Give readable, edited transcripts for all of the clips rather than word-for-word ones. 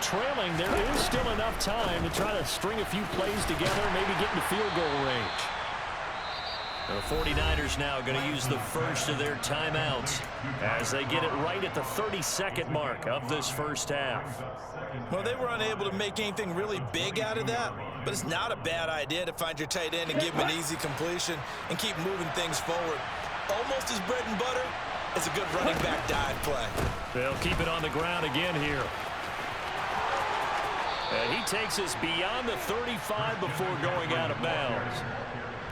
trailing, there is still enough time to try to string a few plays together, maybe get into field goal range. The 49ers now going to use the first of their timeouts as they get it right at the 32nd mark of this first half. Well, they were unable to make anything really big out of that, but it's not a bad idea to find your tight end and give him an easy completion and keep moving things forward. Almost as bread and butter as a good running back dive play. They'll keep it on the ground again here. And he takes us beyond the 35 before going out of bounds.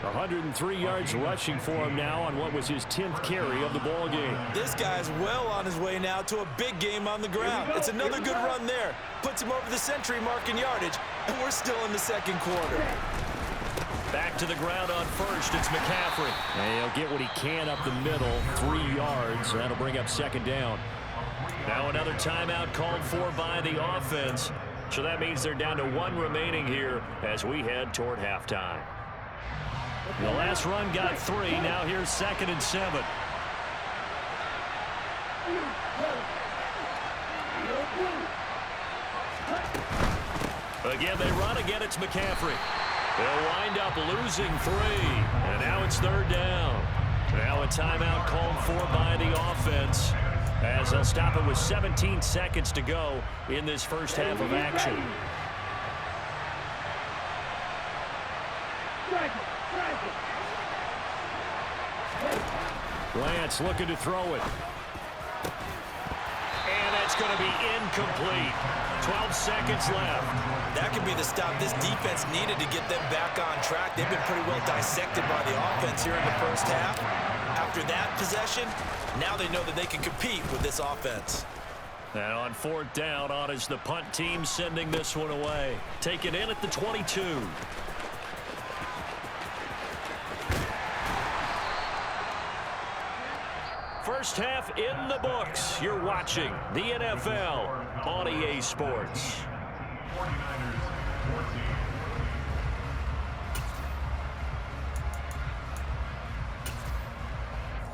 103 yards rushing for him now on what was his 10th carry of the ball game. This guy's well on his way now to a big game on the ground. It's another good run there. Puts him over the century mark in yardage, and we're still in the second quarter. Back to the ground on first. It's McCaffrey. And he'll get what he can up the middle. 3 yards. That'll bring up second down. Now another timeout called for by the offense. So that means they're down to 1 remaining here as we head toward halftime. The last run got 3. Now here's 2nd and 7. Again, they run. Again, it's McCaffrey. They'll wind up losing 3. And now it's 3rd down. Now a timeout called for by the offense as they'll stop it with 17 seconds to go in this first half of action. Lance looking to throw it. And that's going to be incomplete. 12 seconds left. That could be the stop this defense needed to get them back on track. They've been pretty well dissected by the offense here in the first half. After that possession, now they know that they can compete with this offense. And on 4th down, on is the punt team sending this one away. Taken in at the 22. First half in the books. You're watching the NFL on EA Sports.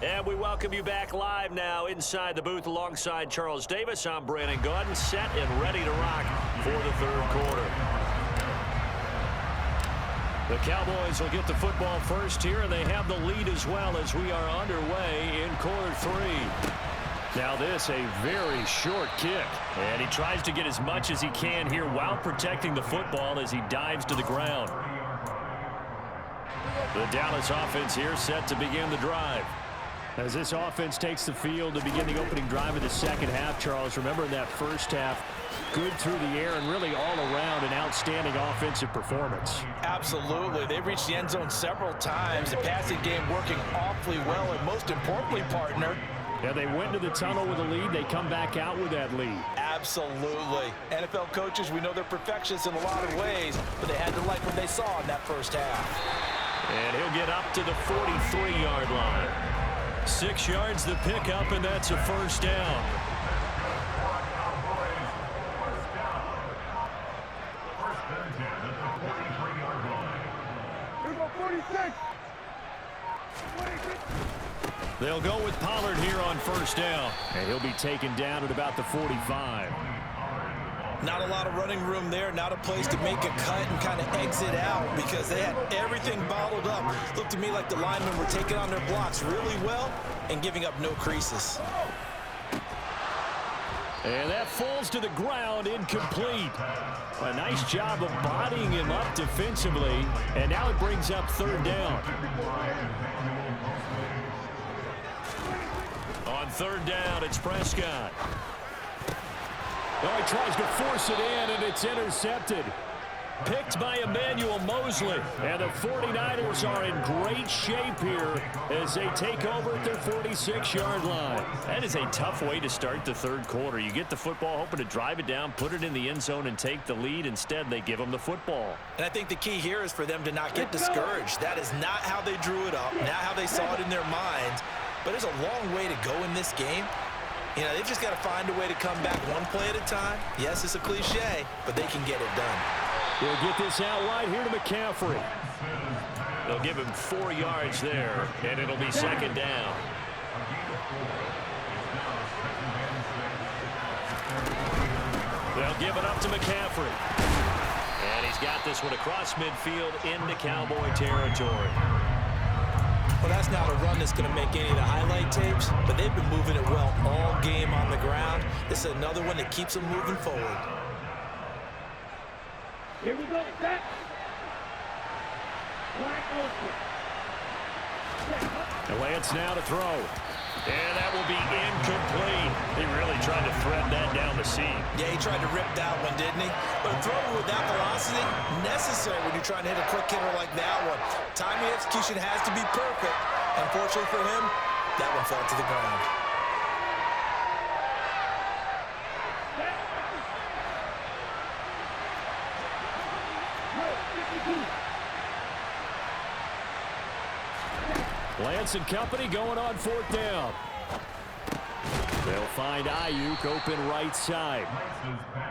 And we welcome you back live now inside the booth alongside Charles Davis. I'm Brandon Gaudin, set and ready to rock for the 3rd quarter. The Cowboys will get the football first here, and they have the lead as well as we are underway in quarter 3. Now this, a very short kick. And he tries to get as much as he can here while protecting the football as he dives to the ground. The Dallas offense here set to begin the drive. As this offense takes the field to begin the opening drive of the second half, Charles, remember in that first half, good through the air and really all around an outstanding offensive performance. Absolutely. They've reached the end zone several times. The passing game working awfully well, and most importantly, partner, yeah, they went to the tunnel with a lead. They come back out with that lead. Absolutely. NFL coaches, we know they're perfectionists in a lot of ways, but they had to like what they saw in that first half. And he'll get up to the 43-yard line. 6 yards the pickup, and that's a first down. They'll go with Pollard here on first down. And he'll be taken down at about the 45. Not a lot of running room there, not a place to make a cut and kind of exit out because they had everything bottled up. Looked to me like the linemen were taking on their blocks really well and giving up no creases. And that falls to the ground, incomplete. A nice job of bodying him up defensively, and now it brings up 3rd down. On 3rd down, it's Prescott. Oh, he tries to force it in, and it's intercepted. Picked by Emmanuel Mosley. And the 49ers are in great shape here as they take over at their 46-yard line. That is a tough way to start the 3rd quarter. You get the football, hoping to drive it down, put it in the end zone, and take the lead. Instead, they give them the football. And I think the key here is for them to not get discouraged. That is not how they drew it up, not how they saw it in their minds. But there's a long way to go in this game. You know, they've just got to find a way to come back one play at a time. Yes, it's a cliche, but they can get it done. They'll get this out wide here to McCaffrey. They'll give him 4 yards there, and it'll be 2nd down. They'll give it up to McCaffrey. And he's got this one across midfield into Cowboy territory. Well, that's not a run that's going to make any of the highlight tapes, but they've been moving it well all game on the ground. This is another one that keeps them moving forward. Here we go, set. And Lance now to throw. And that will be incomplete. He really tried to thread that down the seam. Yeah, he tried to rip that one, didn't he? But a throw with that velocity, necessary when you're trying to hit a quick hitter like that one. Timing execution has to be perfect. Unfortunately for him, that one fell to the ground. Lance and company going on fourth down. They'll find Ayuk open right side.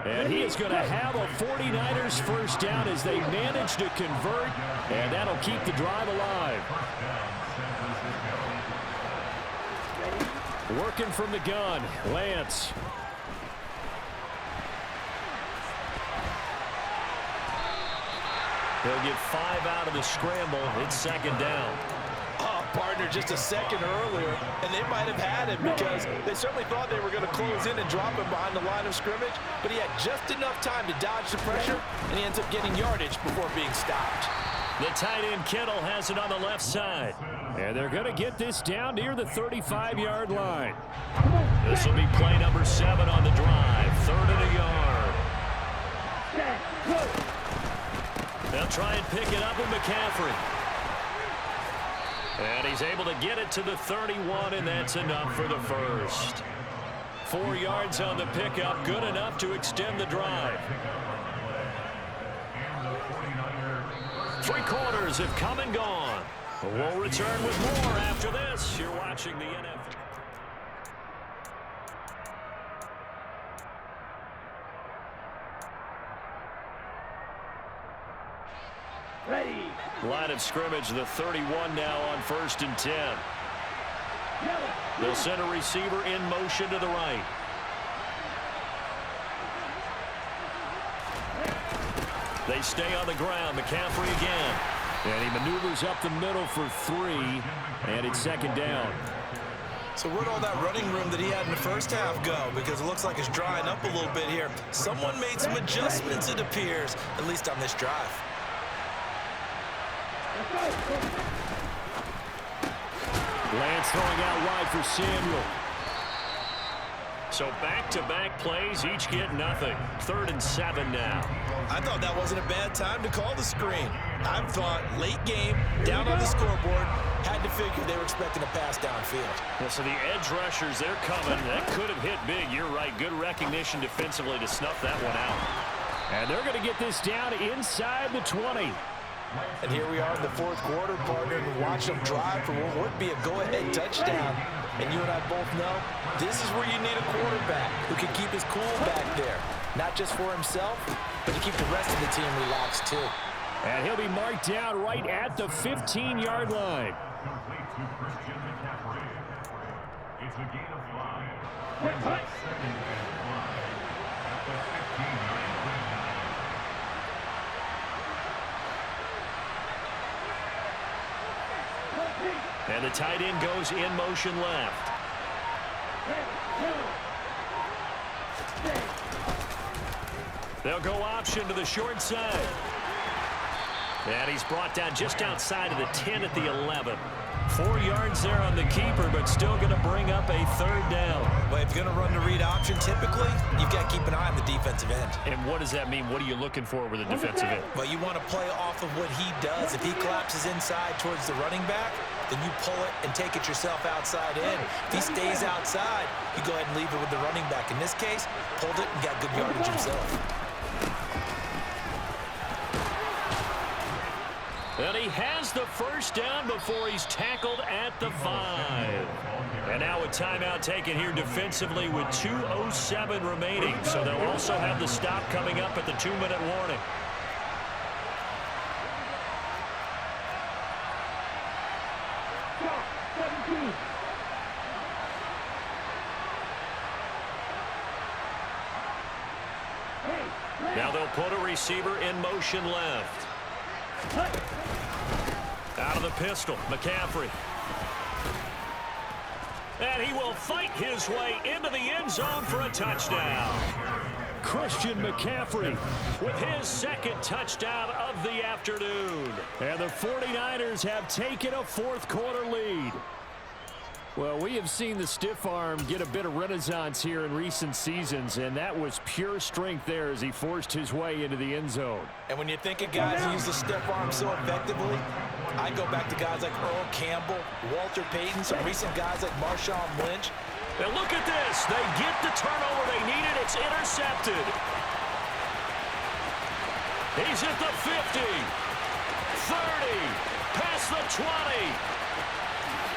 And he is going to have a 49ers first down as they manage to convert, and that'll keep the drive alive. Working from the gun, Lance. They'll get 5 out of the scramble. It's second down. Partner just a second earlier, and they might have had him because they certainly thought they were going to close in and drop him behind the line of scrimmage, but he had just enough time to dodge the pressure, and he ends up getting yardage before being stopped. The tight end Kittle has it on the left side, and they're going to get this down near the 35-yard line. This will be play number 7 on the drive, 3rd and a yard. They'll try and pick it up with McCaffrey. And he's able to get it to the 31, and that's enough for the first. 4 yards on the pickup, good enough to extend the drive. 3 quarters have come and gone. We'll return with more after this. You're watching the NFL. Ready. Line of scrimmage, the 31 now on 1st and 10. They'll send a receiver in motion to the right. They stay on the ground. McCaffrey again. And he maneuvers up the middle for 3. And it's second down. So where'd all that running room that he had in the first half go? Because it looks like it's drying up a little bit here. Someone made some adjustments, it appears, at least on this drive. Lance throwing out wide for Samuel. So back-to-back plays, each get nothing. 3rd and 7 now. I thought that wasn't a bad time to call the screen. I thought late game, down on the scoreboard, had to figure they were expecting a pass downfield. Well, so the edge rushers, they're coming. That could have hit big. You're right. Good recognition defensively to snuff that one out. And they're going to get this down inside the 20. And here we are in the 4th quarter, partner, and watch them drive for what would be a go-ahead touchdown. And you and I both know this is where you need a quarterback who can keep his cool back there. Not just for himself, but to keep the rest of the team relaxed too. And he'll be marked down right at the 15-yard line. It's a gain of 5. And the tight end goes in motion left. They'll go option to the short side. And he's brought down just outside of the 10 at the 11. 4 yards there on the keeper, but still going to bring up a 3rd down. But if you're going to run the read option, typically, you've got to keep an eye on the defensive end. And what does that mean? What are you looking for with a defensive end? Well, you want to play off of what he does. If he collapses inside towards the running back, then you pull it and take it yourself outside in. If he stays outside, you go ahead and leave it with the running back. In this case, pulled it and got good yardage himself. And he has the first down before he's tackled at the 5. And now a timeout taken here defensively with 2:07 remaining. So they'll also have the stop coming up at the 2-minute warning. Now they'll put a receiver in motion left. Out of the pistol, McCaffrey. And he will fight his way into the end zone for a touchdown. Christian McCaffrey with his second touchdown of the afternoon. And the 49ers have taken a fourth-quarter lead. Well, we have seen the stiff arm get a bit of renaissance here in recent seasons, and that was pure strength there as he forced his way into the end zone. And when you think of guys who use the stiff arm so effectively, I go back to guys like Earl Campbell, Walter Payton, some recent guys like Marshawn Lynch. And look at this. They get the turnover they needed. It's intercepted. He's at the 50, 30, past the 20.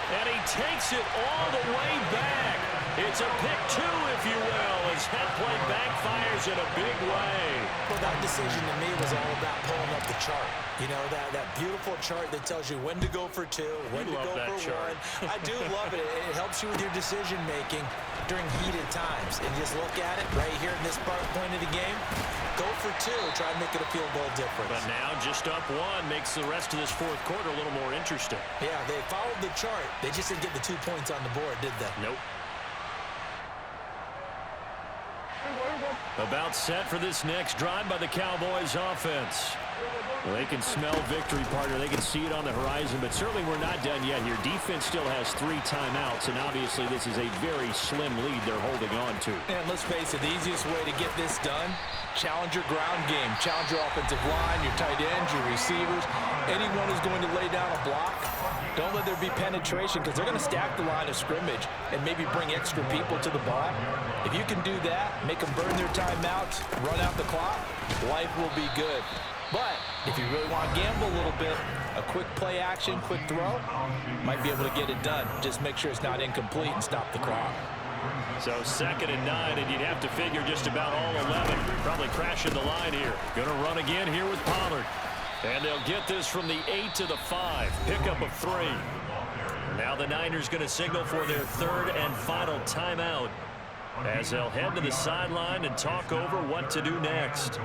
And he takes it all the way back. It's a pick two, if you will, as head play backfires in a big way. Well, that decision to me was all about pulling up the chart. You know, that beautiful chart that tells you when to go for two, when to go for one. I do love it. It helps you with your decision-making during heated times. And just look at it right here in this point of the game. Go for two, try and make it a field goal difference. But now just up one makes the rest of this fourth quarter a little more interesting. Yeah, they followed the chart. They just didn't get the 2 points on the board, did they? Nope. About set for this next drive by the Cowboys offense. Well, they can smell victory, partner. They can see it on the horizon, but certainly we're not done yet here. Defense still has 3 timeouts, and obviously this is a very slim lead they're holding on to. And let's face it, the easiest way to get this done, challenge your ground game. Challenge your offensive line, your tight ends, your receivers. Anyone who's going to lay down a block, don't let there be penetration because they're going to stack the line of scrimmage and maybe bring extra people to the ball. If you can do that, make them burn their timeouts, run out the clock, life will be good. But if you really want to gamble a little bit, a quick play action, quick throw, might be able to get it done. Just make sure it's not incomplete and stop the clock. So 2nd and 9, and you'd have to figure just about all 11. Probably crashing the line here. Going to run again here with Pollard. And they'll get this from the 8 to the 5. Pickup of 3. Now the Niners going to signal for their 3rd and final timeout as they'll head to the sideline and talk over what to do next.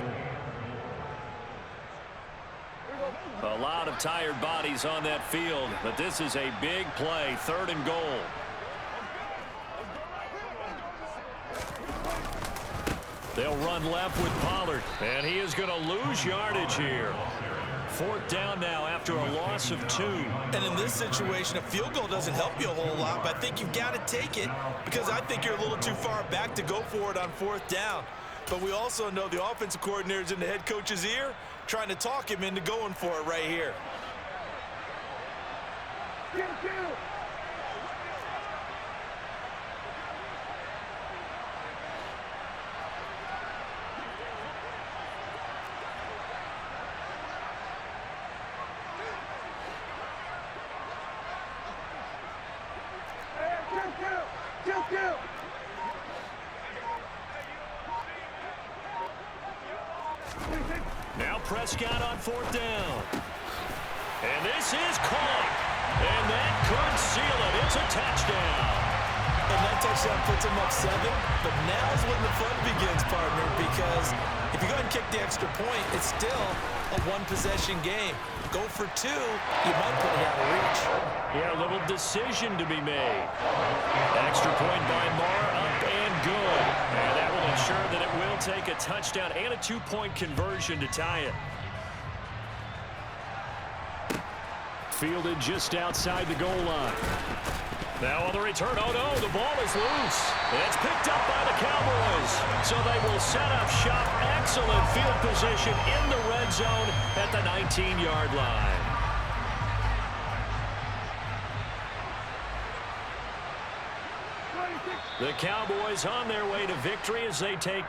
A lot of tired bodies on that field, but this is a big play, 3rd and goal. They'll run left with Pollard, and he is going to lose yardage here. 4th down now after a loss of 2. And in this situation, a field goal doesn't help you a whole lot, but I think you've got to take it because I think you're a little too far back to go for it on 4th down. But we also know the offensive coordinator's in the head coach's ear, trying to talk him into going for it right here. Now Prescott on 4th down. And this is caught. And that could seal it. It's a touchdown. And that touchdown puts him up 7. But now's when the fun begins, partner, because if you go ahead and kick the extra point, it's still a one-possession game. Go for 2, you might put it out of reach. Yeah, a little decision to be made. Extra point by Marr, up and good. And that will ensure that it will take a touchdown and a 2-point conversion to tie it. Fielded just outside the goal line. Now on the return, oh no, the ball is loose. It's picked up by the Cowboys. So they will set up shop. Excellent field position in the red zone at the 19-yard line. The Cowboys on their way to victory as they take...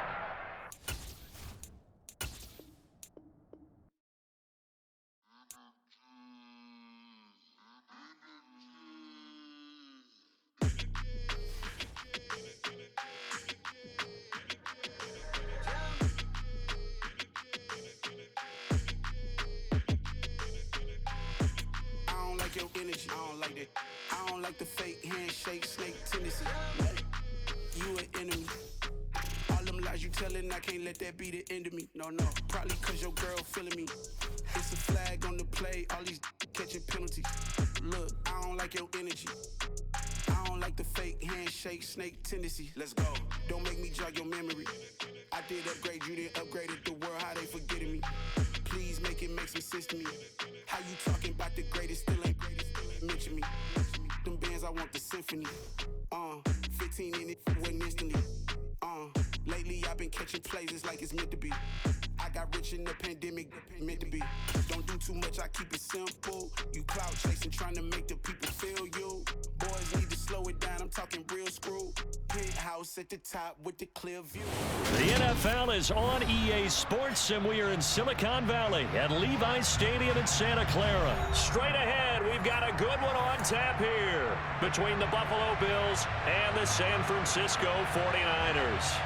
Your energy, I don't like that. I don't like the fake handshake, snake tendency. You an enemy. All them lies you you tellin' I can't let that be the end of me? No, probably cause your girl feeling me. It's a flag on the play, all these catching penalties. Look, I don't like your energy. I don't like the fake handshake, snake tendency. Let's go. Don't make me jog your memory. I did upgrade, you didn't upgrade it. The world, how they forgetting me. Please make it make some sense to me. How you talking about the greatest, still ain't mention me. Them bands, I want the symphony. 15 in it, wasn't instantly. Lately I've been catching plays, it's like it's meant to be. I got rich in the pandemic, meant to be. Don't do too much, I keep it simple. You clout chasing, trying to make the people feel you. Boys need to slow it down, I'm talking real screw. Penthouse at the top with the clear view. The NFL is on EA Sports, and we are in Silicon Valley at Levi's Stadium in Santa Clara. Straight ahead, we've got a good one on tap here between the Buffalo Bills and the San Francisco 49ers.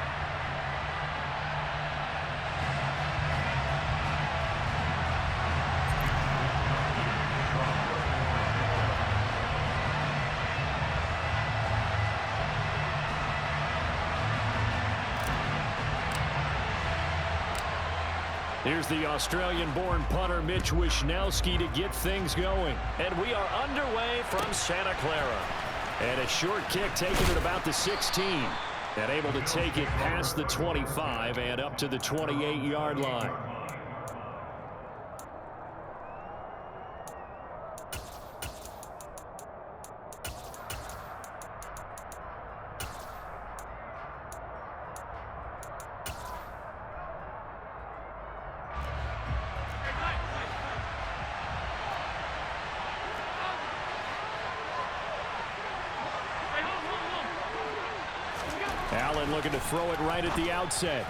Here's the Australian-born punter Mitch Wishnowsky to get things going. And we are underway from Santa Clara. And a short kick taken at about the 16. And able to take it past the 25 and up to the 28-yard line. Allen looking to throw it right at the outset.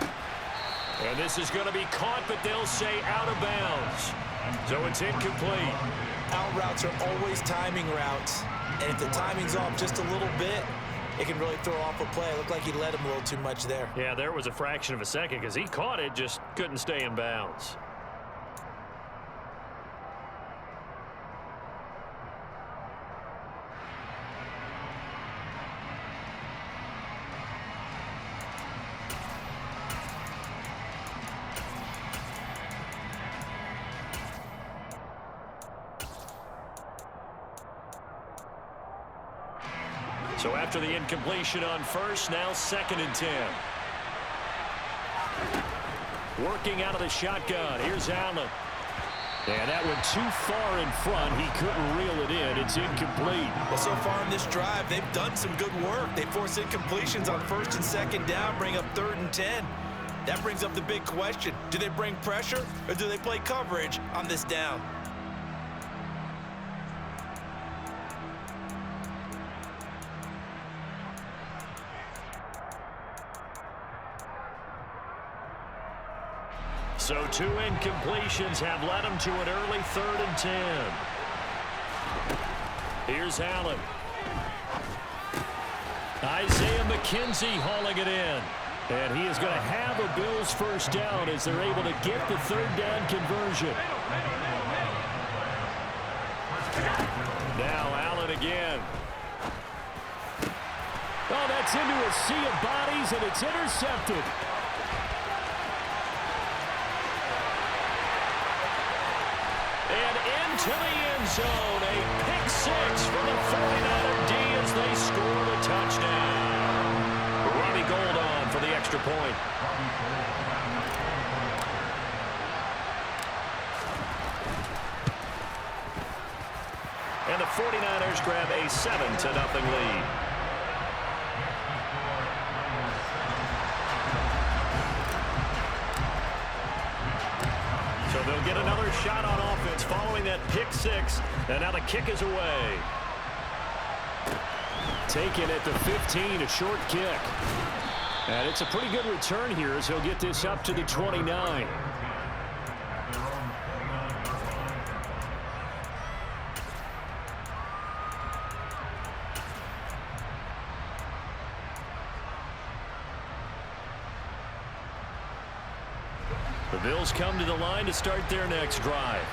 And this is going to be caught, but they'll say out of bounds. So it's incomplete. Out routes are always timing routes. And if the timing's off just a little bit, it can really throw off a play. It looked like he let him a little too much there. Yeah, there was a fraction of a second because he caught it, just couldn't stay in bounds. So after the incompletion on first, now 2nd and 10. Working out of the shotgun. Here's Allen. And that went too far in front. He couldn't reel it in. It's incomplete. Well, so far in this drive, they've done some good work. They force incompletions on 1st and 2nd down, bring up 3rd and 10. That brings up the big question. Do they bring pressure or do they play coverage on this down? So 2 incompletions have led him to an early 3rd and 10. Here's Allen. Isaiah McKenzie hauling it in. And he is going to have a Bills first down as they're able to get the 3rd down conversion. Now Allen again. Oh, that's into a sea of bodies, and it's intercepted. And into the end zone, a pick 6 for the 49er D as they score the touchdown. Robbie Gould on for the extra point. And the 49ers grab a 7-0 lead. So they'll get another shot on offense following that pick 6. And now the kick is away. Taken at the 15, a short kick. And it's a pretty good return here as he'll get this up to the 29. The Bills come to the line to start their next drive.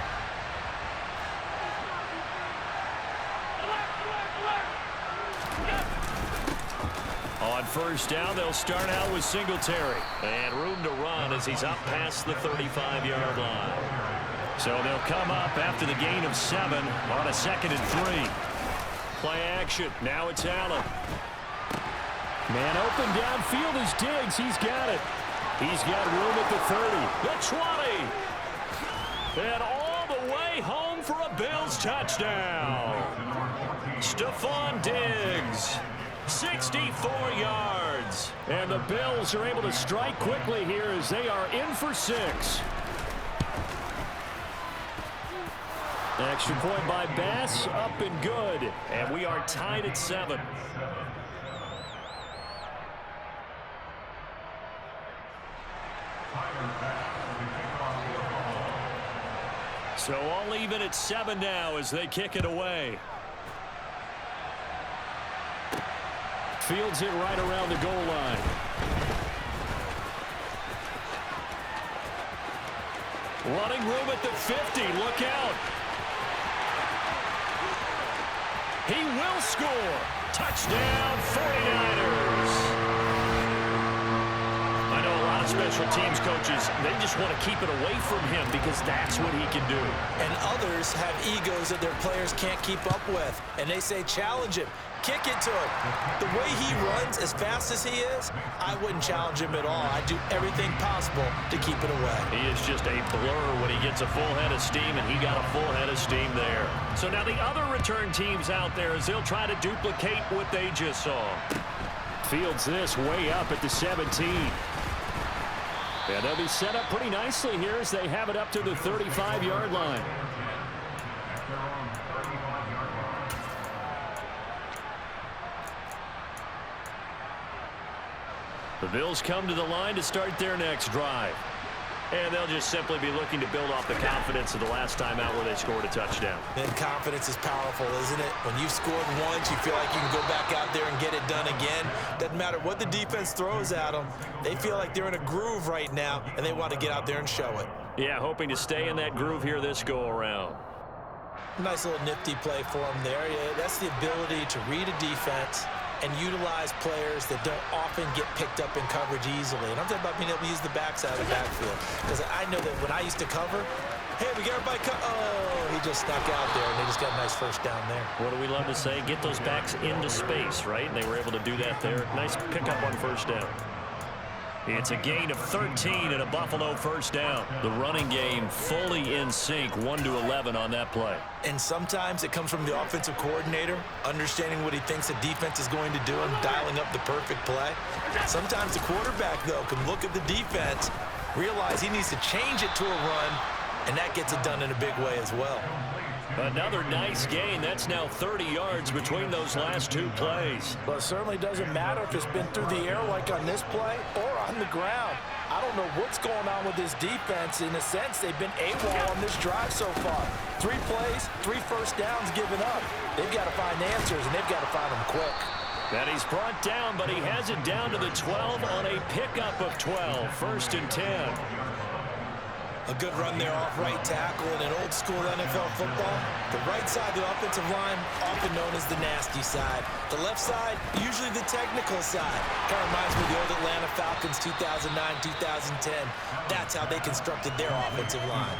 On first down, they'll start out with Singletary. And room to run as he's up past the 35-yard line. So they'll come up after the gain of 7 on a 2nd and 3. Play action. Now it's Allen. Man open downfield is Diggs. He's got it. He's got room at the 30, the 20. And all the way home for a Bills touchdown. Stephon Diggs. 64 yards. And the Bills are able to strike quickly here as they are in for 6. Extra point by Bass, up and good. And we are tied at 7. So all even at 7 now as they kick it away. Fields it right around the goal line. Running room at the 50. Look out. He will score. Touchdown 49ers. I know a lot of special teams coaches, they just want to keep it away from him because that's what he can do. And others have egos that their players can't keep up with. And they say, challenge him. Kick it to him. The way he runs as fast as he is, I wouldn't challenge him at all. I'd do everything possible to keep it away. He is just a blur when he gets a full head of steam, and he got a full head of steam there. So now the other return teams out there as they'll try to duplicate what they just saw. Fields this way up at the 17. And they'll be set up pretty nicely here as they have it up to the 35-yard line. The Bills come to the line to start their next drive. And they'll just simply be looking to build off the confidence of the last time out where they scored a touchdown. And confidence is powerful, isn't it? When you've scored once, you feel like you can go back out there and get it done again. Doesn't matter what the defense throws at them. They feel like they're in a groove right now, and they want to get out there and show it. Yeah, hoping to stay in that groove here this go-around. Nice little nifty play for them there. Yeah, that's the ability to read a defense and utilize players that don't often get picked up in coverage easily. And I'm talking about being able to use the backside of the backfield. Because I know that when I used to cover, hey, we got everybody oh, he just snuck out there, and they just got a nice first down there. What do we love to say? Get those backs into space, right? And they were able to do that there. Nice pickup on first down. It's a gain of 13 and a Buffalo first down. The running game fully in sync, 1-11 on that play. And sometimes it comes from the offensive coordinator, understanding what he thinks the defense is going to do and dialing up the perfect play. Sometimes the quarterback, though, can look at the defense, realize he needs to change it to a run, and that gets it done in a big way as well. Another nice gain. That's now 30 yards between those last 2 plays. Well, it certainly doesn't matter if it's been through the air like on this play or on the ground. I don't know what's going on with this defense. In a sense, they've been AWOL on this drive so far. 3 plays, 3 first downs given up. They've got to find answers, and they've got to find them quick. And he's brought down, but he has it down to the 12 on a pickup of 12. 1st and 10. A good run there off right tackle in an old-school NFL football. The right side of the offensive line, often known as the nasty side. The left side, usually the technical side. Kind of reminds me of the old Atlanta Falcons 2009-2010. That's how they constructed their offensive line.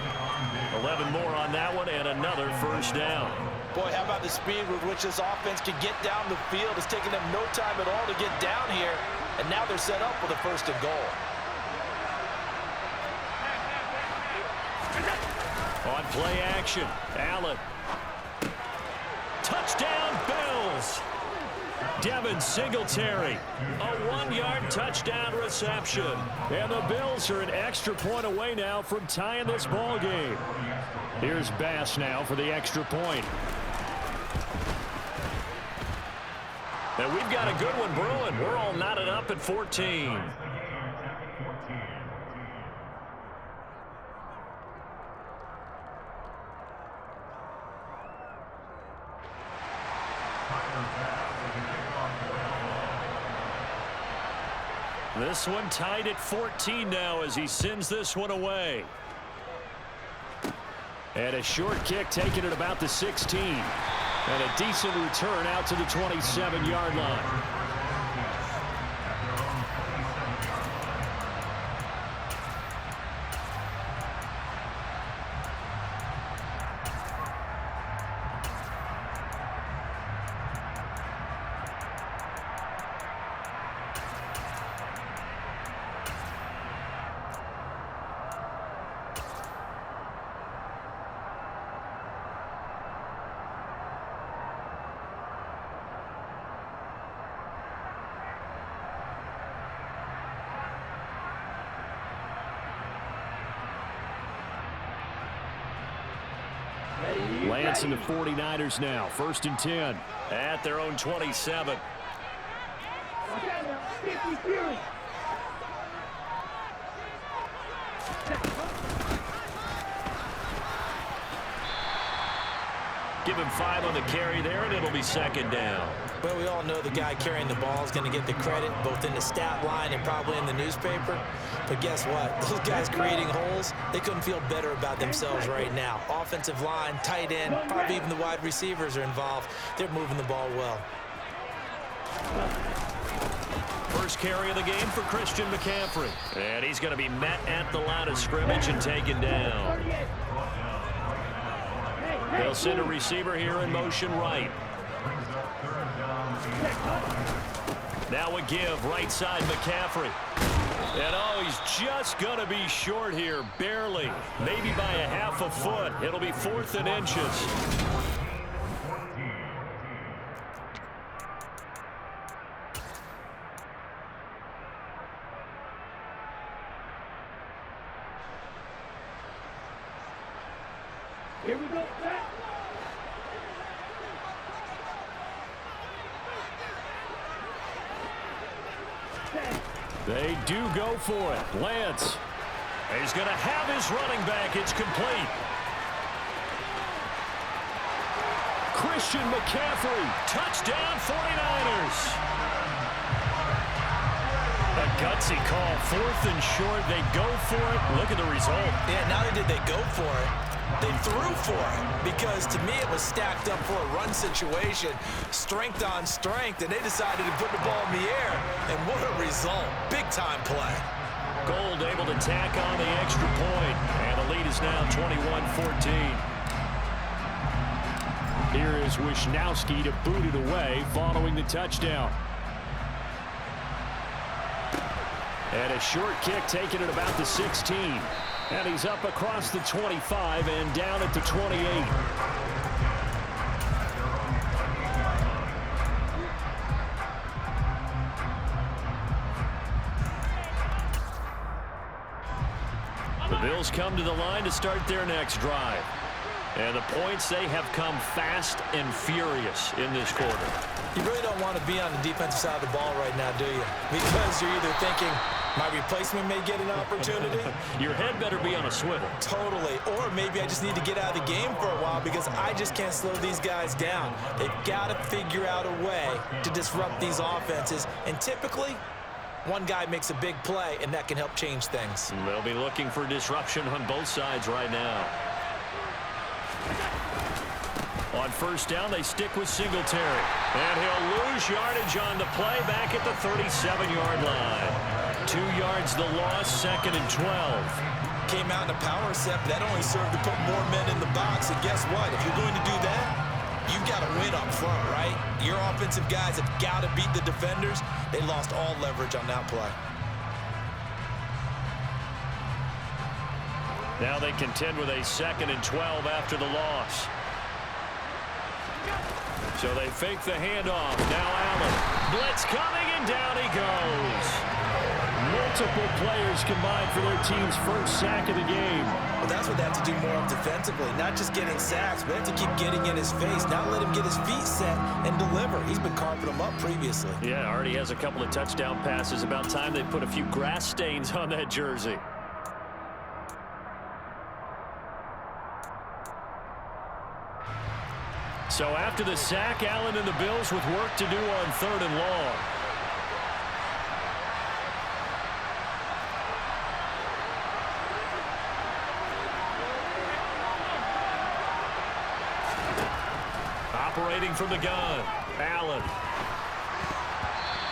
11 more on that one and another first down. Boy, how about the speed with which this offense can get down the field? It's taken them no time at all to get down here, and now they're set up with a 1st and goal. On play action, Allen. Touchdown, Bills. Devin Singletary. A 1-yard touchdown reception. And the Bills are an extra point away now from tying this ball game. Here's Bass now for the extra point. And we've got a good one brewing. We're all knotted up at 14. This one tied at 14 now as he sends this one away. And a short kick taken at about the 16. And a decent return out to the 27-yard line. Lance and the 49ers now. 1st and 10 at their own 27. Give him 5 on the carry there, and it'll be 2nd down. Well, we all know the guy carrying the ball is going to get the credit, both in the stat line and probably in the newspaper. But guess what? Those guys creating holes, they couldn't feel better about themselves right now. Offensive line, tight end, probably even the wide receivers are involved. They're moving the ball well. First carry of the game for Christian McCaffrey. And he's going to be met at the line of scrimmage and taken down. They'll send a receiver here in motion right. Now a give right side McCaffrey. And oh, he's just going to be short here, barely. Maybe by a half a foot. It'll be 4th and inches. Here we go. They do go for it. Lance. He's going to have his running back. It's complete. Christian McCaffrey. Touchdown 49ers. A gutsy call. 4th and short. They go for it. Look at the result. Yeah, not only did they go for it, they threw for it, because to me it was stacked up for a run situation, strength on strength, and they decided to put the ball in the air, and what a result. Big-time play. Gold able to tack on the extra point, and the lead is now 21-14. Here is Wisnowski to boot it away following the touchdown. And a short kick taken at about the 16. And he's up across the 25 and down at the 28. The Bills come to the line to start their next drive. And the points, they have come fast and furious in this quarter. You really don't want to be on the defensive side of the ball right now, do you? Because you're either thinking, my replacement may get an opportunity. Your head better be on a swivel. Totally. Or maybe I just need to get out of the game for a while because I just can't slow these guys down. They've got to figure out a way to disrupt these offenses. And typically, one guy makes a big play, and that can help change things. They'll be looking for disruption on both sides right now. On 1st down, they stick with Singletary. And he'll lose yardage on the play back at the 37-yard line. 2 yards the loss, 2nd and 12. Came out in a power set, but that only served to put more men in the box. And guess what? If you're going to do that, you've got to win up front, right? Your offensive guys have got to beat the defenders. They lost all leverage on that play. Now they contend with a 2nd and 12 after the loss. So they fake the handoff. Now Allen. Blitz coming, and down he goes. Multiple players combined for their team's first sack of the game. Well, that's what they have to do more of defensively. Not just getting sacks, but they have to keep getting in his face. Not let him get his feet set and deliver. He's been carping them up previously. Yeah, already has a couple of touchdown passes. About time they put a few grass stains on that jersey. So after the sack, Allen and the Bills with work to do on 3rd and long. Operating from the gun, Allen.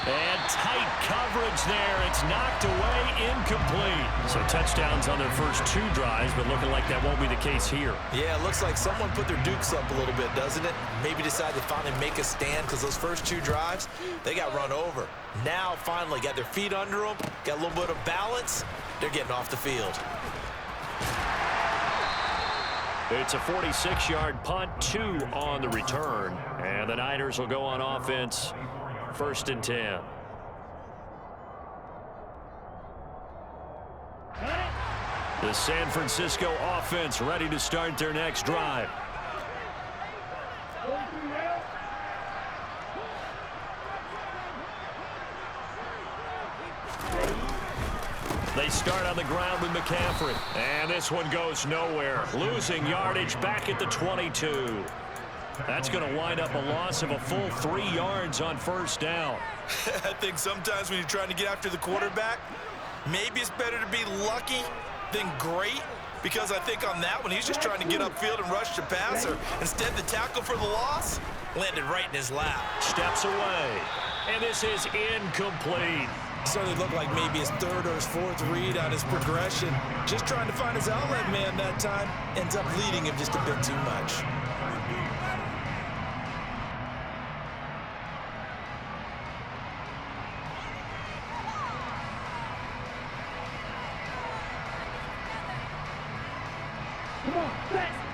And tight coverage there. It's knocked away, incomplete. So touchdowns on their first 2 drives, but looking like that won't be the case here. Yeah, it looks like someone put their dukes up a little bit, doesn't it? Maybe decided to finally make a stand because those first 2 drives, they got run over. Now, finally, got their feet under them, got a little bit of balance. They're getting off the field. It's a 46-yard punt, 2 on the return. And the Niners will go on offense. 1st and 10. The San Francisco offense ready to start their next drive. They start on the ground with McCaffrey. And this one goes nowhere. Losing yardage back at the 22. That's going to wind up a loss of a full 3 yards on first down. I think sometimes when you're trying to get after the quarterback, maybe it's better to be lucky than great, because I think on that one, he's just trying to get upfield and rush the passer. Instead, the tackle for the loss landed right in his lap. Steps away, and this is incomplete. Certainly looked like maybe his 3rd or his 4th read on his progression. Just trying to find his outlet man that time. Ends up leading him just a bit too much.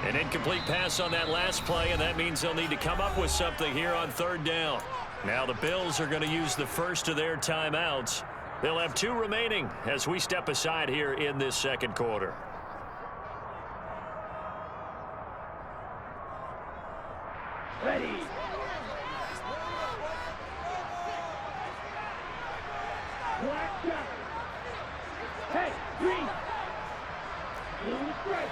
An incomplete pass on that last play, and that means they'll need to come up with something here on 3rd down. Now the Bills are going to use the first of their timeouts. They'll have 2 remaining as we step aside here in this 2nd quarter. Ready. Black shot. Hey, green. Blue strike.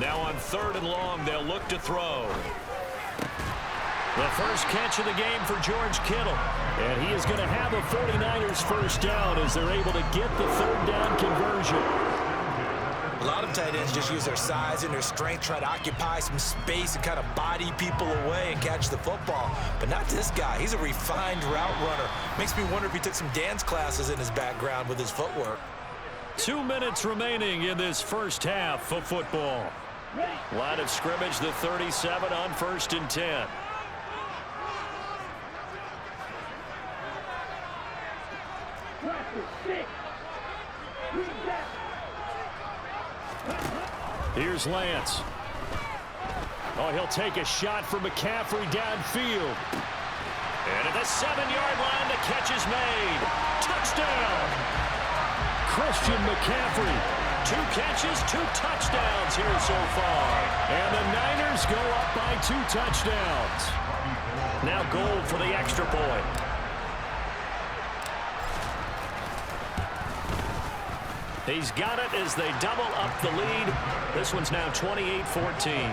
Now on 3rd and long, they'll look to throw. The first catch of the game for George Kittle. And he is going to have a 49ers first down as they're able to get the 3rd down conversion. A lot of tight ends just use their size and their strength, try to occupy some space and kind of body people away and catch the football. But not this guy. He's a refined route runner. Makes me wonder if he took some dance classes in his background with his footwork. 2 minutes remaining in this first half of football. Line of scrimmage, the 37 on 1st and 10. Here's Lance. Oh, he'll take a shot for McCaffrey downfield. And at the 7-yard line, the catch is made. Touchdown! Christian McCaffrey. 2 catches, 2 touchdowns here so far. And the Niners go up by 2 touchdowns. Now goal for the extra point. He's got it as they double up the lead. This one's now 28-14.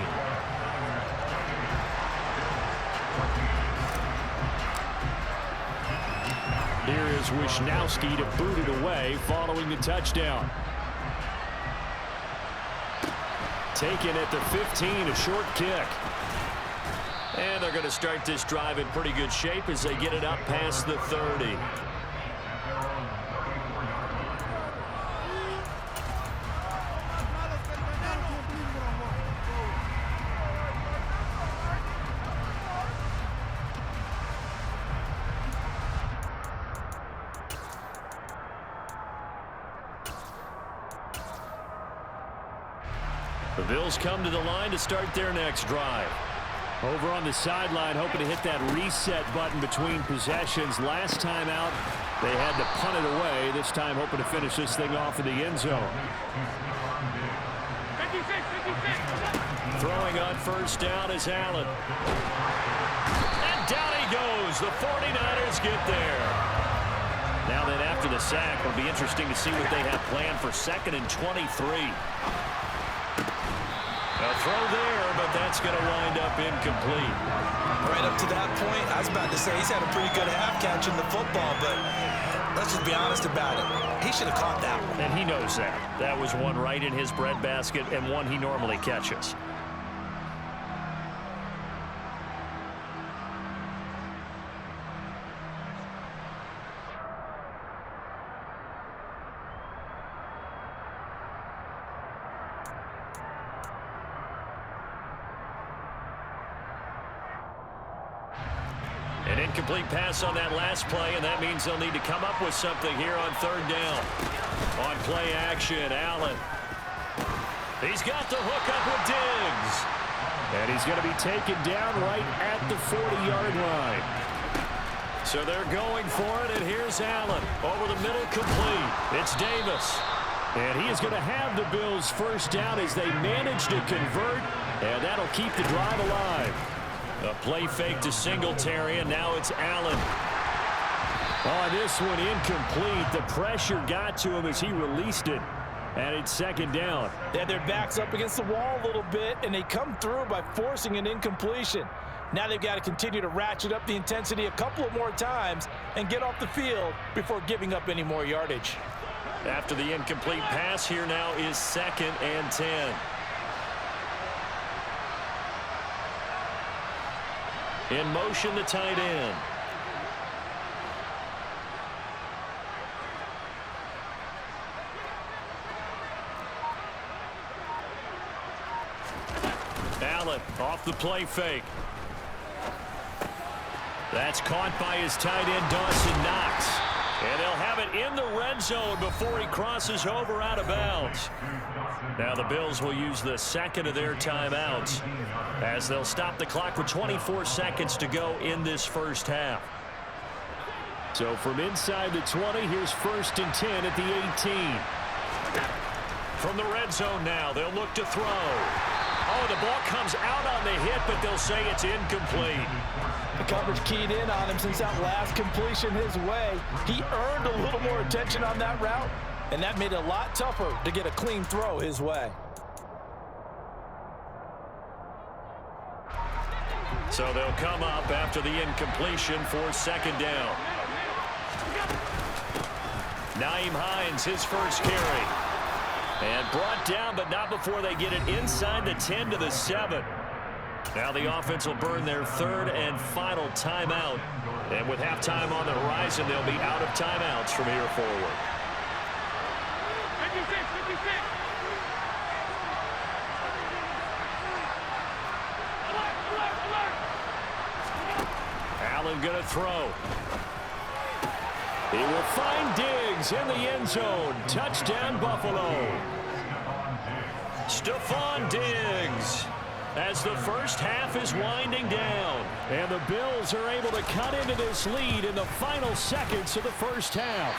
Here is Wisnowski to boot it away following the touchdown. Taken at the 15, a short kick. And they're going to start this drive in pretty good shape as they get it up past the 30. The Bills come to the line to start their next drive. Over on the sideline, hoping to hit that reset button between possessions. Last time out, they had to punt it away. This time, hoping to finish this thing off in the end zone. 56. Throwing on first down is Allen. And down he goes. The 49ers get there. Now that after the sack, it'll be interesting to see what they have planned for 2nd and 23. A throw there, but that's going to wind up incomplete. Right up to that point, I was about to say he's had a pretty good half catching the football, but let's just be honest about it. He should have caught that one. And he knows that. That was one right in his breadbasket and one he normally catches. An incomplete pass on that last play, and that means they'll need to come up with something here on 3rd down. On play action, Allen. He's got the hook up with Diggs. And he's going to be taken down right at the 40-yard line. So they're going for it, and here's Allen. Over the middle, complete. It's Davis. And he is going to have the Bills first down as they manage to convert, and that'll keep the drive alive. A play fake to Singletary, and now it's Allen. Oh, this one incomplete. The pressure got to him as he released it. And it's second down. They had their backs up against the wall a little bit, and they come through by forcing an incompletion. Now they've got to continue to ratchet up the intensity a couple of more times and get off the field before giving up any more yardage. After the incomplete pass, here now is 2nd and 10. In motion, the tight end. Allen off the play fake. That's caught by his tight end, Dawson Knox. And they'll have it in the red zone before he crosses over out of bounds. Now the Bills will use the second of their timeouts as they'll stop the clock with 24 seconds to go in this first half. So from inside the 20, here's 1st and 10 at the 18. From the red zone now, they'll look to throw. Oh, the ball comes out on the hit, but they'll say it's incomplete. The coverage keyed in on him since that last completion his way. He earned a little more attention on that route, and that made it a lot tougher to get a clean throw his way. So they'll come up after the incompletion for second down. Nyheim Hines, his first carry. And brought down, but not before they get it inside the 10 to the 7. Now the offense will burn their 3rd and final timeout. And with halftime on the horizon, they'll be out of timeouts from here forward. 56, 56. Allen going to throw. He will find Diggs in the end zone. Touchdown, Buffalo. Stephon Diggs as the first half is winding down. And the Bills are able to cut into this lead in the final seconds of the first half.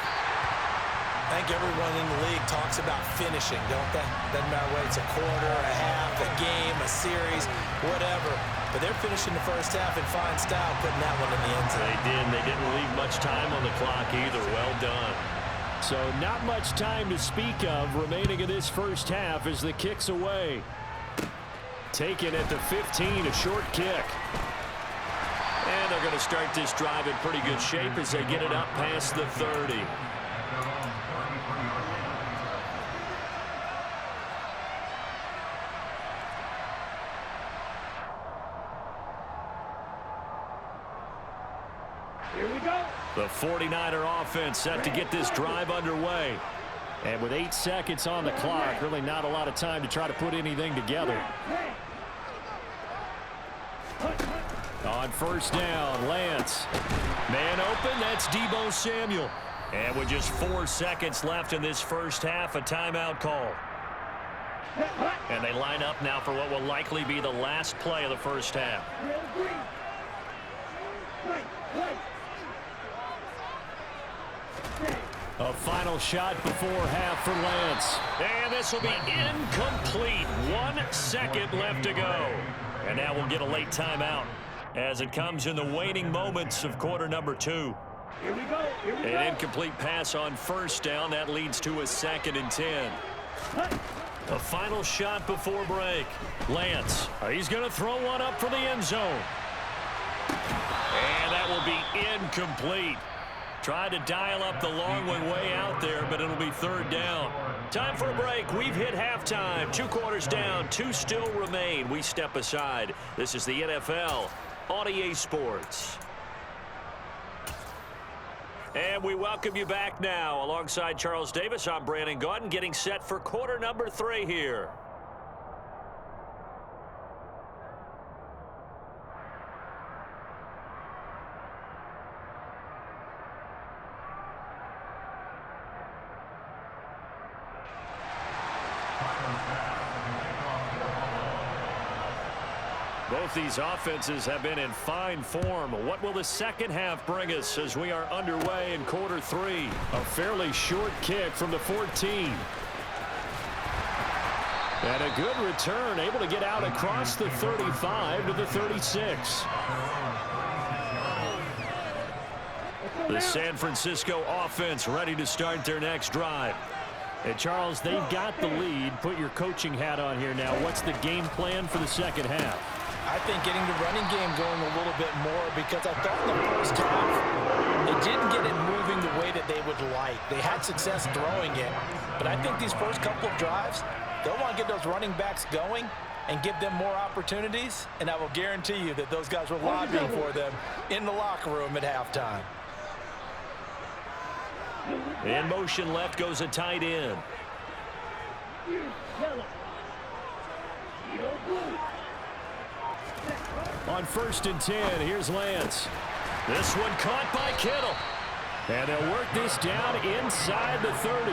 I think everyone in the league talks about finishing, don't they? Doesn't matter whether it's a quarter, a half, a game, a series, whatever. But they're finishing the first half in fine style, putting that one in the end zone. They did. They didn't leave much time on the clock either. Well done. So not much time to speak of remaining in this first half as the kick's away. Taken at the 15, a short kick. And they're going to start this drive in pretty good shape as they get it up past the 30. Here we go. The 49er offense set to get this drive underway. And with 8 seconds on the clock, really not a lot of time to try to put anything together. On first down, Lance. Man open, that's Deebo Samuel. And with just 4 seconds left in this first half, a timeout call. And they line up now for what will likely be the last play of the first half. A final shot before half for Lance. And this will be incomplete. 1 second left to go. And now we'll get a late timeout as it comes in the waning moments of quarter number 2. Here we go. Here we go. An incomplete pass on first down. That leads to a 2nd and 10. A final shot before break. Lance, he's going to throw one up for the end zone. And that will be incomplete. Tried to dial up the long one way out there, but it'll be 3rd down. Time for a break. We've hit halftime. 2 quarters down. 2 still remain. We step aside. This is the NFL on EA Sports. And we welcome you back now. Alongside Charles Davis, I'm Brandon Gaudin, getting set for quarter number 3 here. Both these offenses have been in fine form. What will the second half bring us as we are underway in quarter 3? A fairly short kick from the 14. And a good return, able to get out across the 35 to the 36. The San Francisco offense ready to start their next drive. And Charles, they've got the lead. Put your coaching hat on here now. What's the game plan for the second half? I think getting the running game going a little bit more, because I thought in the first half they didn't get it moving the way that they would like. They had success throwing it, but I think these first couple of drives, they'll want to get those running backs going and give them more opportunities, and I will guarantee you that those guys were lobbying for them in the locker room at halftime. In motion left goes a tight end. On 1st and 10, here's Lance. This one caught by Kittle. And they'll work this down inside the 30.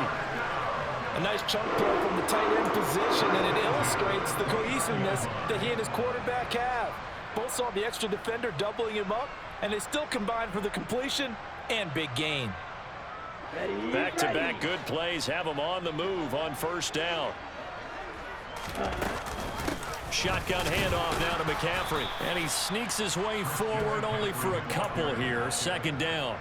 A nice chunk play from the tight end position, and it illustrates the cohesiveness that he and his quarterback have. Both saw the extra defender doubling him up, and they still combined for the completion and big gain. Back-to-back good plays have them on the move on 1st down. Shotgun handoff now to McCaffrey. And he sneaks his way forward only for a couple here. 2nd down.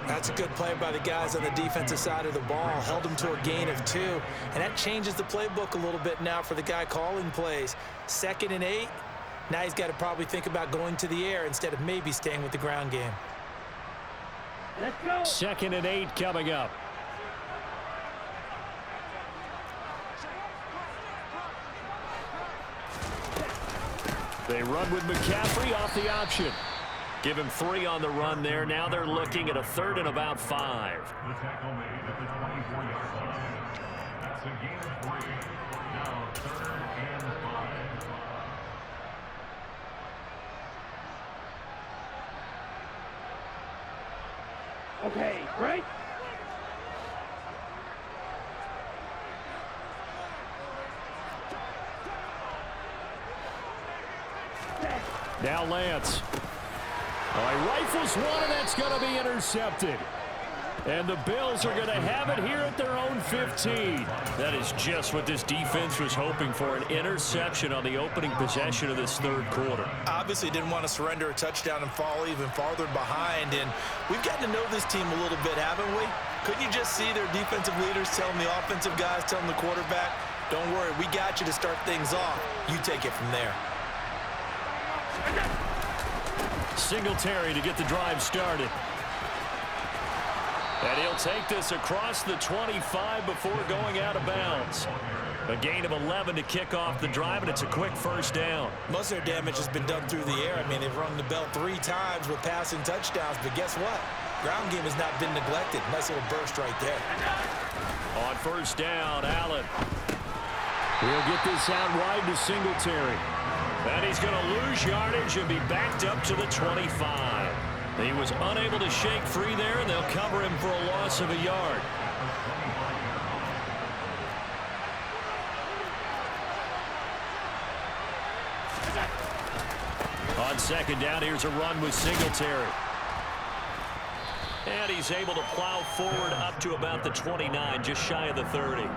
That's a good play by the guys on the defensive side of the ball. Held him to a gain of 2. And that changes the playbook a little bit now for the guy calling plays. 2nd and 8. Now he's got to probably think about going to the air instead of maybe staying with the ground game. Let's go. 2nd and 8 coming up. They run with McCaffrey off the option. Give him 3 on the run there. Now they're looking at a 3rd and about 5. The tackle made at the 24-yard line. That's a gain of 3. Now 3rd and 5. Okay, right? Now Lance. Oh, he rifles one, and that's going to be intercepted. And the Bills are going to have it here at their own 15. That is just what this defense was hoping for, an interception on the opening possession of this 3rd quarter. Obviously didn't want to surrender a touchdown and fall even farther behind. And we've gotten to know this team a little bit, haven't we? Couldn't you just see their defensive leaders telling the offensive guys, telling the quarterback, don't worry, we got you to start things off. You take it from there. Singletary to get the drive started. And he'll take this across the 25 before going out of bounds. A gain of 11 to kick off the drive, and it's a quick 1st down. Most of their damage has been done through the air. I mean, they've rung the bell 3 times with passing touchdowns, but guess what? Ground game has not been neglected. Nice little burst right there. On 1st down, Allen. He'll get this out wide to Singletary. And he's going to lose yardage and be backed up to the 25. He was unable to shake free there, and they'll cover him for a loss of a yard. On 2nd down, here's a run with Singletary. And he's able to plow forward up to about the 29, just shy of the 30.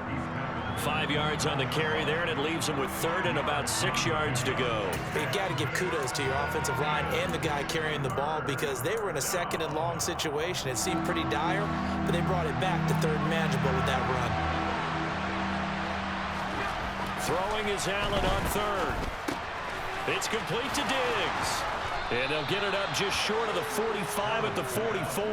5 yards on the carry there, and it leaves him with 3rd and about 6 yards to go. You've got to give kudos to your offensive line and the guy carrying the ball, because they were in a 2nd and long situation. It seemed pretty dire, but they brought it back to 3rd and manageable with that run. Throwing is Allen on 3rd. It's complete to Diggs. And they'll get it up just short of the 45 at the 44.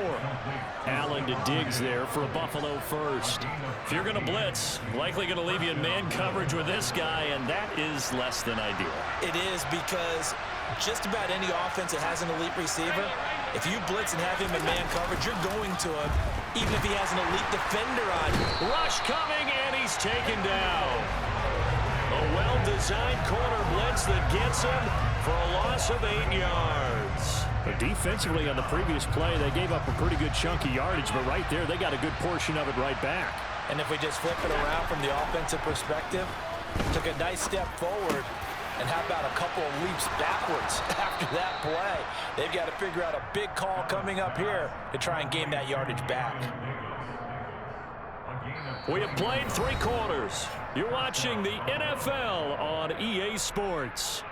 Allen to Diggs there for a Buffalo 1st. If you're going to blitz, likely going to leave you in man coverage with this guy, and that is less than ideal. It is, because just about any offense that has an elite receiver, if you blitz and have him in man coverage, you're going to him, even if he has an elite defender on you. Rush coming, and he's taken down. A well-designed corner blitz that gets him for a loss of 8 yards. But defensively on the previous play, they gave up a pretty good chunk of yardage, but right there, they got a good portion of it right back. And if we just flip it around from the offensive perspective, took a nice step forward, and how about a couple of leaps backwards after that play? They've got to figure out a big call coming up here to try and gain that yardage back. We have played 3 quarters. You're watching the NFL on EA Sports.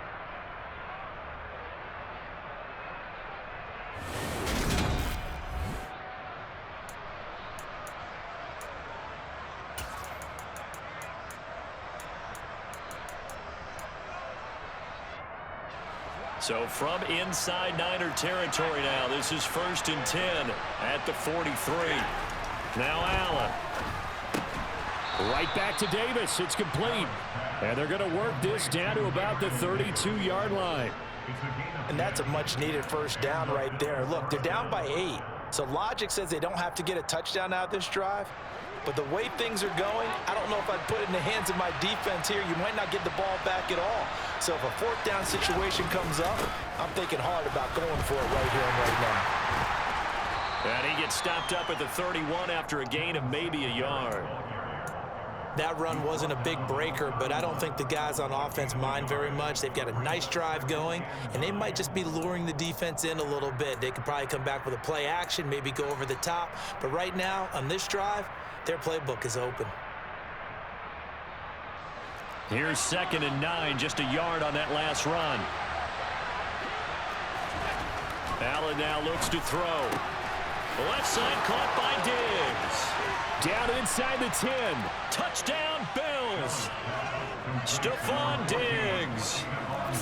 So from inside Niner territory now, this is 1st and 10 at the 43. Now Allen. Right back to Davis. It's complete. And they're going to work this down to about the 32-yard line. And that's a much-needed first down right there. Look, they're down by 8. So logic says they don't have to get a touchdown out of this drive. But the way things are going, I don't know if I'd put it in the hands of my defense here. You might not get the ball back at all. So if a 4th down situation comes up, I'm thinking hard about going for it right here and right now. And he gets stopped up at the 31 after a gain of maybe a yard. That run wasn't a big breaker, but I don't think the guys on offense mind very much. They've got a nice drive going, and they might just be luring the defense in a little bit. They could probably come back with a play action, maybe go over the top. But right now, on this drive, their playbook is open. Here's 2nd and 9, just a yard on that last run. Allen now looks to throw. Left side caught by Diggs. Down inside the 10. Touchdown, Bills. Stephon Diggs.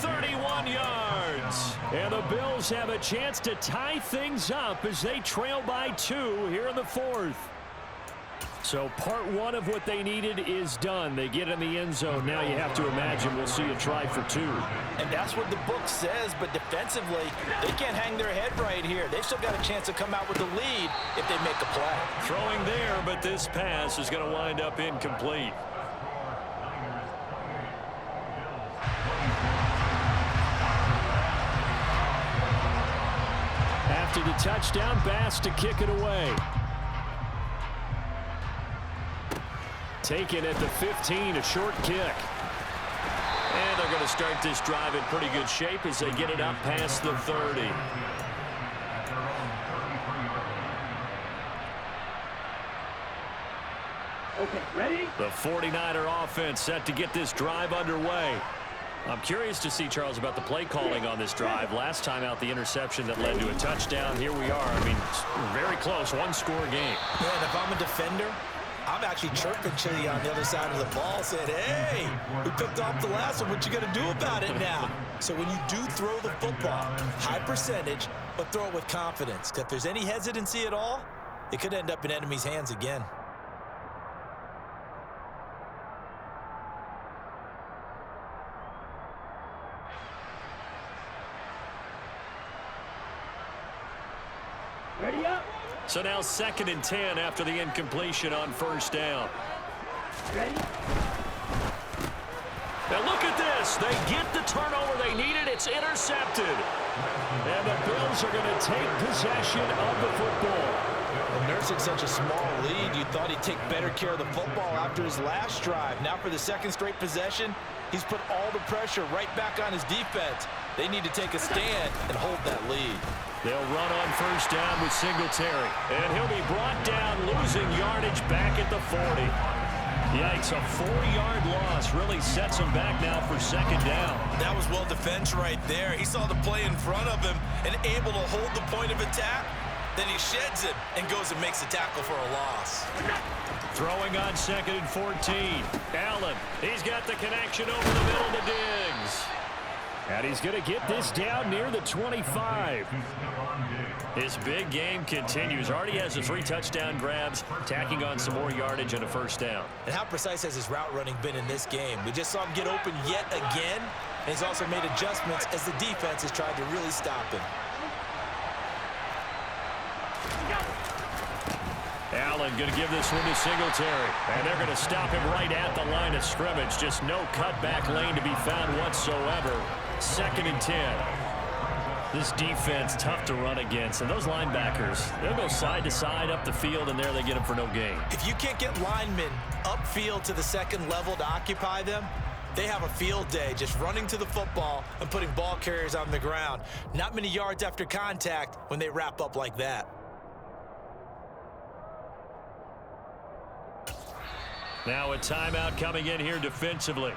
31 yards. And the Bills have a chance to tie things up as they trail by 2 here in the 4th. So part 1 of what they needed is done. They get in the end zone. Now you have to imagine we'll see a try for 2. And that's what the book says, but defensively, they can't hang their head right here. They've still got a chance to come out with the lead if they make a play. Throwing there, but this pass is going to wind up incomplete. After the touchdown, Bass to kick it away. Taken at the 15, a short kick. And they're going to start this drive in pretty good shape as they get it up past the 30. Okay, ready? The 49er offense set to get this drive underway. I'm curious to see, Charles, about the play calling on this drive. Last time out, the interception that led to a touchdown. Here we are. I mean, very close, one-score game. Yeah, and if I'm a defender, I'm actually chirping Chili on the other side of the ball, saying, hey, we picked off the last one. What you going to do about it now? So when you do throw the football, high percentage, but throw it with confidence. Because if there's any hesitancy at all, it could end up in enemy's hands again. Ready up? So now 2nd and 10 after the incompletion on 1st down. Ready? Now look at this. They get the turnover they needed. It's intercepted. And the Bills are going to take possession of the football. Well, nursing such a small lead, you thought he'd take better care of the football after his last drive. Now for the 2nd straight possession, he's put all the pressure right back on his defense. They need to take a stand and hold that lead. They'll run on 1st down with Singletary. And he'll be brought down, losing yardage back at the 40. Yikes, a 4-yard loss really sets him back now for 2nd down. That was well defense right there. He saw the play in front of him and able to hold the point of attack. Then he sheds it and goes and makes a tackle for a loss. Throwing on 2nd and 14. Allen, he's got the connection over the middle to Diggs. And he's going to get this down near the 25. His big game continues. Already has the 3 touchdown grabs, tacking on some more yardage and a 1st down. And how precise has his route running been in this game? We just saw him get open yet again, and he's also made adjustments as the defense has tried to really stop him. Allen going to give this one to Singletary. And they're going to stop him right at the line of scrimmage. Just no cutback lane to be found whatsoever. 2nd and 10. This defense tough to run against. And those linebackers, they'll go side to side up the field, and there they get them for no gain. If you can't get linemen upfield to the 2nd level to occupy them, they have a field day just running to the football and putting ball carriers on the ground. Not many yards after contact when they wrap up like that. Now a timeout coming in here defensively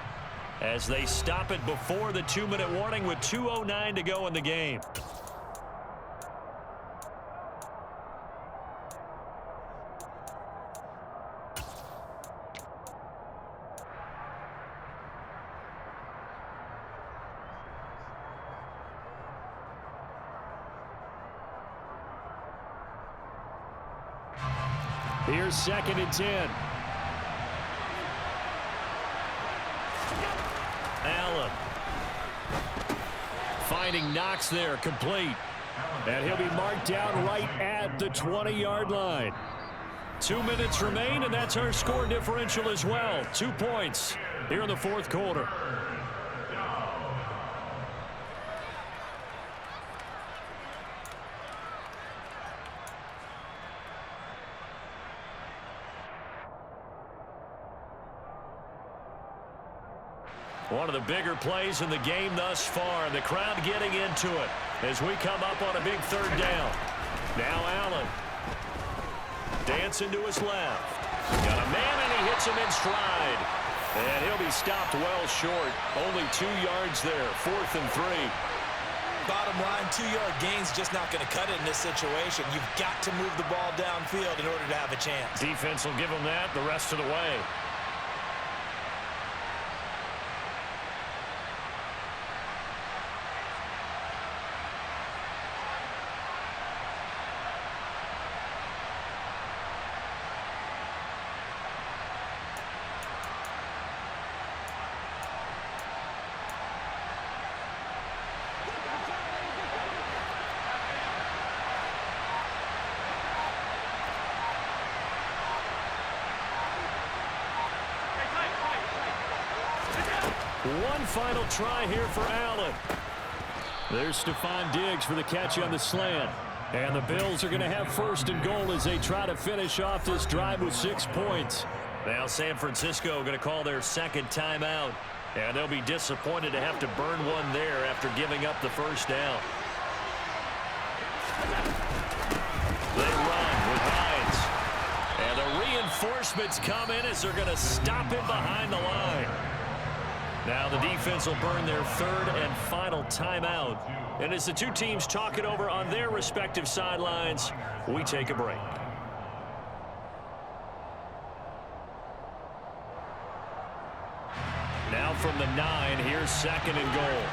as they stop it before the 2-minute warning with 2:09 to go in the game. Here's 2nd and 10. Allen. Finding Knox there, complete. And he'll be marked down right at the 20-yard line. 2 minutes remain, and that's our score differential as well. 2 points here in the 4th quarter. One of the bigger plays in the game thus far, and the crowd getting into it as we come up on a big 3rd down. Now Allen. Dancing to his left. Got a man, and he hits him in stride. And he'll be stopped well short. Only 2 yards there. 4th and 3. Bottom line, 2-yard gain's just not going to cut it in this situation. You've got to move the ball downfield in order to have a chance. Defense will give them that the rest of the way. One final try here for Allen. There's Stephon Diggs for the catch on the slant. And the Bills are going to have 1st and goal as they try to finish off this drive with 6 points. Now San Francisco going to call their 2nd timeout. And they'll be disappointed to have to burn one there after giving up the 1st down. They run with Hines. And the reinforcements come in as they're going to stop him behind the line. Now the defense will burn their 3rd and final timeout. And as the 2 teams talk it over on their respective sidelines, we take a break. Now from the 9, here's 2nd and goal.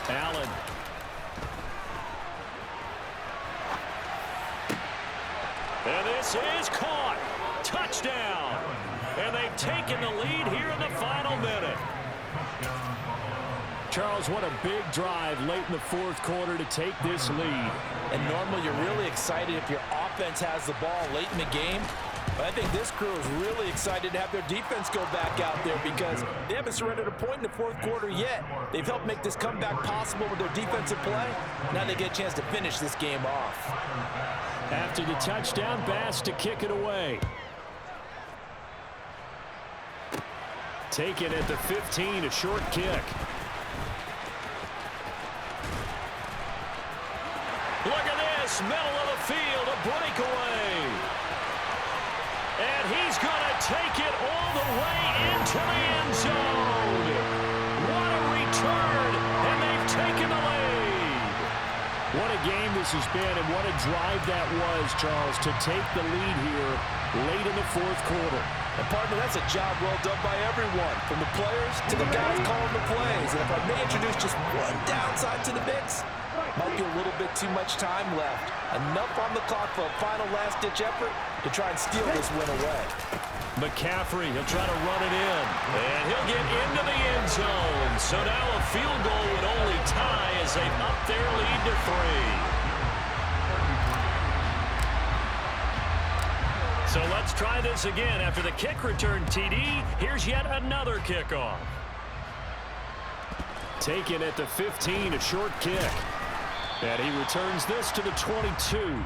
Allen. And this is caught. Touchdown. And they've taken the lead here in the final minute. Charles, what a big drive late in the 4th quarter to take this lead. And normally you're really excited if your offense has the ball late in the game. But I think this crew is really excited to have their defense go back out there because they haven't surrendered a point in the 4th quarter yet. They've helped make this comeback possible with their defensive play. Now they get a chance to finish this game off. After the touchdown, Bass to kick it away. Take it at the 15, a short kick. Look at this, middle of the field, a breakaway. And he's going to take it all the way into the end zone. What a return, and they've taken the lead. What a game this has been, and what a drive that was, Charles, to take the lead here late in the 4th quarter. And, partner, that's a job well done by everyone, from the players to the guys calling the plays. And if I may introduce just one downside to the mix, might be a little bit too much time left. Enough on the clock for a final last-ditch effort to try and steal this win away. McCaffrey, he'll try to run it in. And he'll get into the end zone. So now a field goal would only tie as they've upped their lead to 3. So let's try this again. After the kick return TD, here's yet another kickoff. Taken at the 15, a short kick. And he returns this to the 22.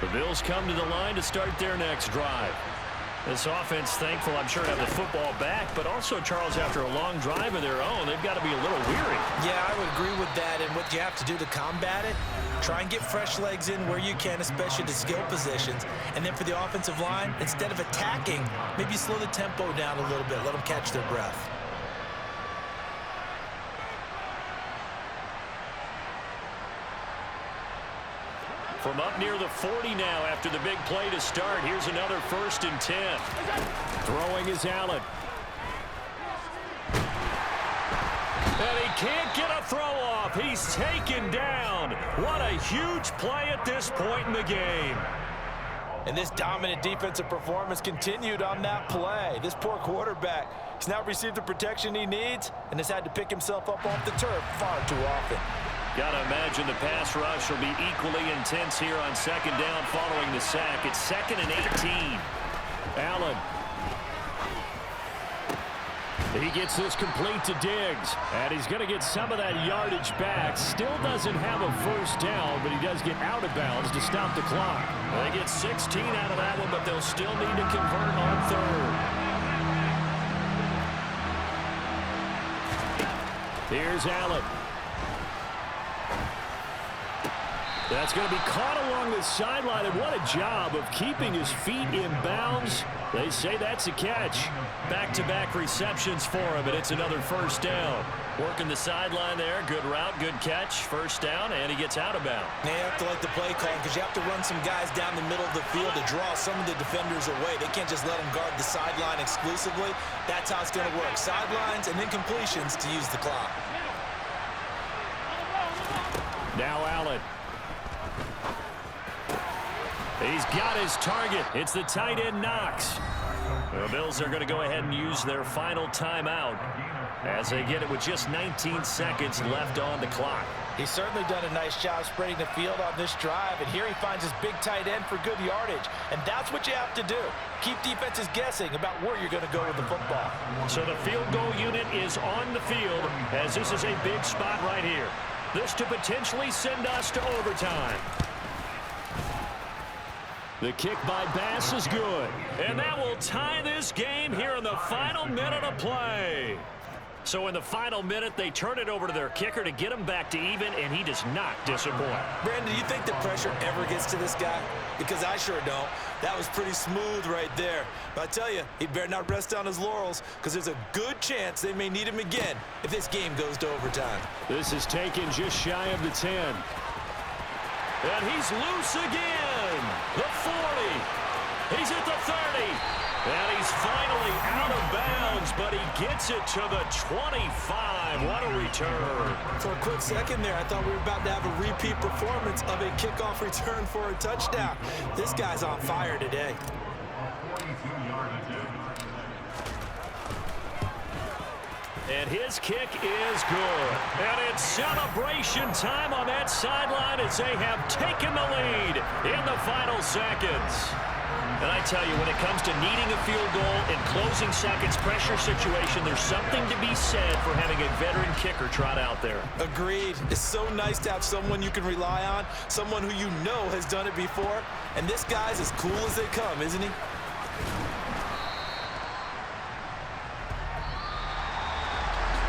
The Bills come to the line to start their next drive. This offense thankful, I'm sure, to have the football back, but also, Charles, after a long drive of their own, they've got to be a little weary. Yeah, I would agree with that, and what you have to do to combat it, try and get fresh legs in where you can, especially the skill positions. And then for the offensive line, instead of attacking, maybe slow the tempo down a little bit, let them catch their breath. From up near the 40 now after the big play to start. Here's another 1st and 10. Throwing is Allen. And he can't get a throw off. He's taken down. What a huge play at this point in the game. And this dominant defensive performance continued on that play. This poor quarterback has now received the protection he needs and has had to pick himself up off the turf far too often. Gotta imagine the pass rush will be equally intense here on 2nd down following the sack. It's 2nd and 18. Allen. He gets this complete to Diggs, and he's going to get some of that yardage back. Still doesn't have a 1st down, but he does get out of bounds to stop the clock. They get 16 out of that one, but they'll still need to convert on 3rd. Here's Allen. That's going to be caught along the sideline, and what a job of keeping his feet in bounds. They say that's a catch. Back-to-back receptions for him, and it's another 1st down. Working the sideline there. Good route, good catch. 1st down, and he gets out of bounds. They have to like the play call because you have to run some guys down the middle of the field to draw some of the defenders away. They can't just let them guard the sideline exclusively. That's how it's going to work. Sidelines and then completions to use the clock. Now Allen. He's got his target. It's the tight end Knox. The Bills are going to go ahead and use their final timeout as they get it with just 19 seconds left on the clock. He's certainly done a nice job spreading the field on this drive, and here he finds his big tight end for good yardage. And that's what you have to do. Keep defenses guessing about where you're going to go with the football. So the field goal unit is on the field as this is a big spot right here. This to potentially send us to overtime. The kick by Bass is good. And that will tie this game here in the final minute of play. So in the final minute, they turn it over to their kicker to get him back to even, and he does not disappoint. Brandon, do you think the pressure ever gets to this guy? Because I sure don't. That was pretty smooth right there. But I tell you, he better not rest on his laurels because there's a good chance they may need him again if this game goes to overtime. This is taken just shy of the 10. And he's loose again. The 40. He's at the 30. And he's finally out of bounds, but he gets it to the 25. What a return. For a quick second there, I thought we were about to have a repeat performance of a kickoff return for a touchdown. This guy's on fire today. 42-yard attempt. And his kick is good. And it's celebration time on that sideline as they have taken the lead in the final seconds. And I tell you, when it comes to needing a field goal in closing seconds pressure situation, there's something to be said for having a veteran kicker trot out there. Agreed. It's so nice to have someone you can rely on, someone who you know has done it before. And this guy's as cool as they come, isn't he?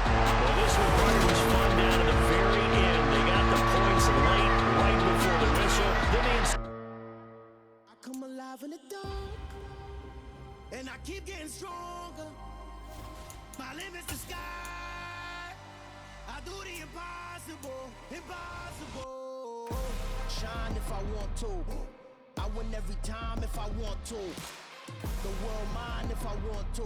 Well, this one was fun down to the very end. They got the points late, right before the whistle. I come alive in the dark, and I keep getting stronger. My limit's the sky. I do the impossible, impossible. Shine if I want to. I win every time if I want to. The world mine if I want to.